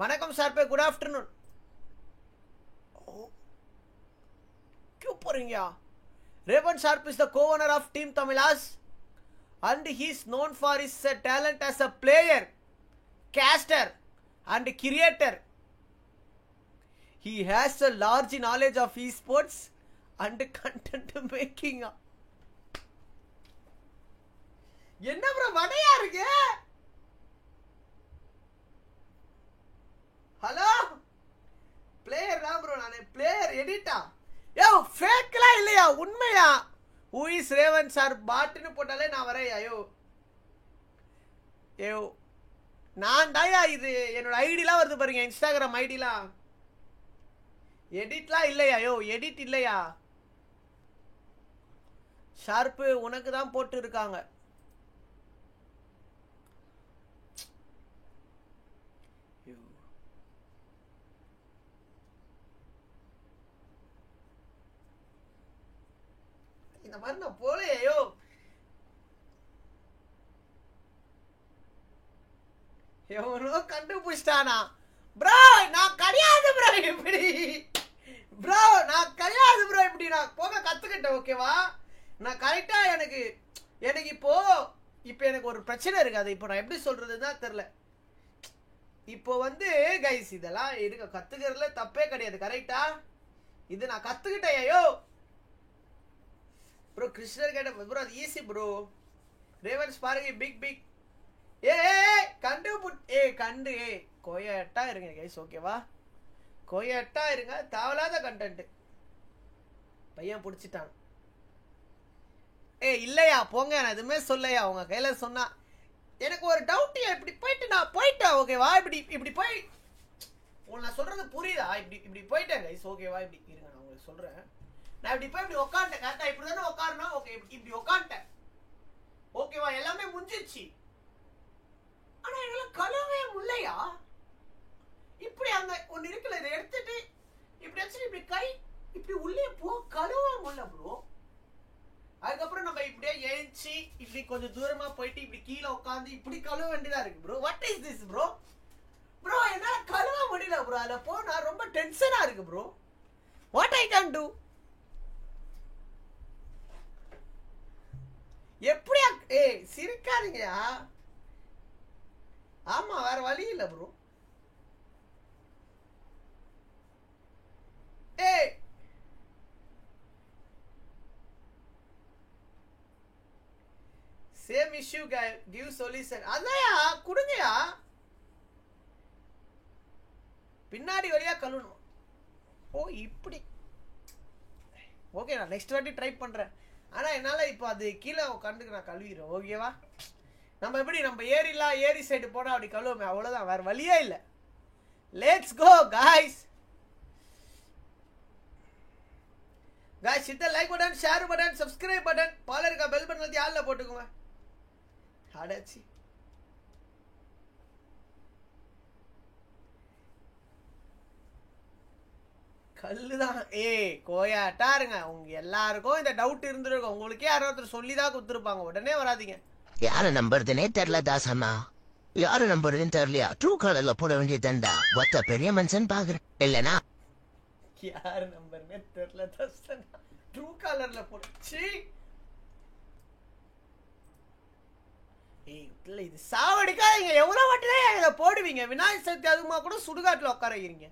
வணக்கம் ஷார்ப்பே, good afternoon. क्यों போறீங்க? Raven sharp is the co-owner of Team Tamilas and he is known for his talent as a player, caster and creator. He has a large knowledge of esports and content making. என்ன bro வடையா இருக்கு? Hello player தான் bro, நானே player எடிட்டா. யோ ஃபேக்லாம் இல்லையா, உண்மையா? Who is Raven sir பாட்டுன்னு போட்டாலே நான் வரேன். ஐயோ யோ நான் தாயா, இது என்னோட ஐடிலாம் வருது பாருங்க, இன்ஸ்டாகிராம் ஐடிலாம். எடிட்லாம் இல்லையா? யோ எடிட் இல்லையா? ஷார்ப்பு உனக்கு தான் போட்டு இருக்காங்க. இந்த மாதிரி நான் போலையோ. எவனோ கண்டுபிடிச்சிட்டானா? ப்ரோ நான் கிடையாது ப்ரோ, இப்படி ப்ரோ நான் கிடையாது ப்ரோ, இப்படி நான் போக கத்துக்கிட்டேன். ஓகேவா, நான் கரெக்டா எனக்கு இப்போ எனக்கு ஒரு பிரச்சனை இருக்கு. அது இப்போ நான் எப்படி சொல்றதுதான் தெரியல. இப்போ கைஸ் இதெல்லாம் இருக்க கத்துக்கிறதுல தப்பே கிடையாது, கரெக்டா? இது நான் கத்துக்கிட்டேன். ஐயோ ப்ரோ கிருஷ்ணர் கேட்ட ப்ரோ, அது ஈஸி ப்ரோ. ரேவன்ஸ் பாருங்க, பிக் கண்டு கோயட்டா இருங்க கைஸ், ஓகேவா? கோயட்டா இருங்க, தேவையில்லாத கண்டென்ட். பையன் பிடிச்சிட்டான். இல்லையா போங்க, நான் எதுவுமே சொல்லையா. உங்க கையில சொன்னா எனக்கு ஒரு டவுட். இப்படி போயிட்டு நான் போயிட்டேன், ஓகேவா? இப்படி போய் உங்களுக்கு நான் சொல்றது புரியுதா? இப்படி போயிட்டேன் கைஸ், ஓகேவா? இப்படி இருங்க, நான் உங்களுக்கு சொல்றேன். நான் இப்படி போய் இப்படி உட்காந்துட்டேன், கரெக்டா? இப்படி தானே உட்காரணும். ஓகே, இப்படி உட்காந்துட்டேன், ஓகேவா? எல்லாமே முடிஞ்சிச்சு. ஆனா என்னால கழுவே முடியலையா? இப்படி அங்க ஒன்னு இருக்குல்ல, இதை எடுத்துட்டு இப்படி வச்சு இப்படி கை இப்படி உள்ளே போ கழுவ முடியல ப்ரோ. அதுக்கப்புறம் நம்ம இப்படியே ஏஞ்சி இப்படி கொஞ்சம் தூரமா போயிட்டு இப்படி கீழே உட்காந்து இப்படி கழுவ வேண்டியதா இருக்கு bro. What is this bro? Bro என்னால கழுவ முடியல ப்ரோ. அதில் போனா ரொம்ப டென்ஷனா இருக்கு bro. What I can do? எப்படியா? சிரிக்காதீங்கயா. ஆமா, வேற வழி இல்ல bro. Same issue give solution. அதையா கொடுங்கயா. பின்னாடி வழியா கழுவணும். ஓ இப்படி. ஓகே, நான் நெக்ஸ்ட் வாட்டி ட்ரை பண்றேன். ஆனா என்னால இப்போ அது கீழே உட்காந்துக்கு நான் கழுவிடுறேன், ஓகேவா? நம்ம எப்படி நம்ம ஏரி சைடு போனா அப்படி கழுவுமே, அவ்வளவுதான், வேற வழியே இல்லை. Let's go guys. Guys hit the like button, share button, subscribe button, பாலர் का பெல் பட்டன் அழுத்தி ஆல்ல போட்டுக்கோங்க. அடச்சி கல்லுதான். கோயாட்டா இருங்க. உங்க எல்லாருக்கும் இந்த டவுட் இருந்திருக்கும். உங்களுக்கே யாராவது சொல்லிதான் கொடுத்துருப்பாங்க, உடனே வராதிங்க. யார நம்புறதுனே தெரியல தாசண்ணா. யார நம்புறதுன்னு தெரியலையா? ட்ரூ காலர்ல போட வேண்டியதுண்டா. ஒத்த பெரிய மனுஷன் பாக்குறேன் இல்லனா? யார நம்பர்னே தெரியல தாசண்ணா, ட்ரூ காலர்ல போடுச்சு. இது சாவடிக்காதீங்க. எவ்வளவு வாட்டி தான் இதை போடுவீங்க? விநாயகர் சதுர்த்தி அதுமா கூட சுடுகாட்டுல உட்கார வைக்கிறீங்க.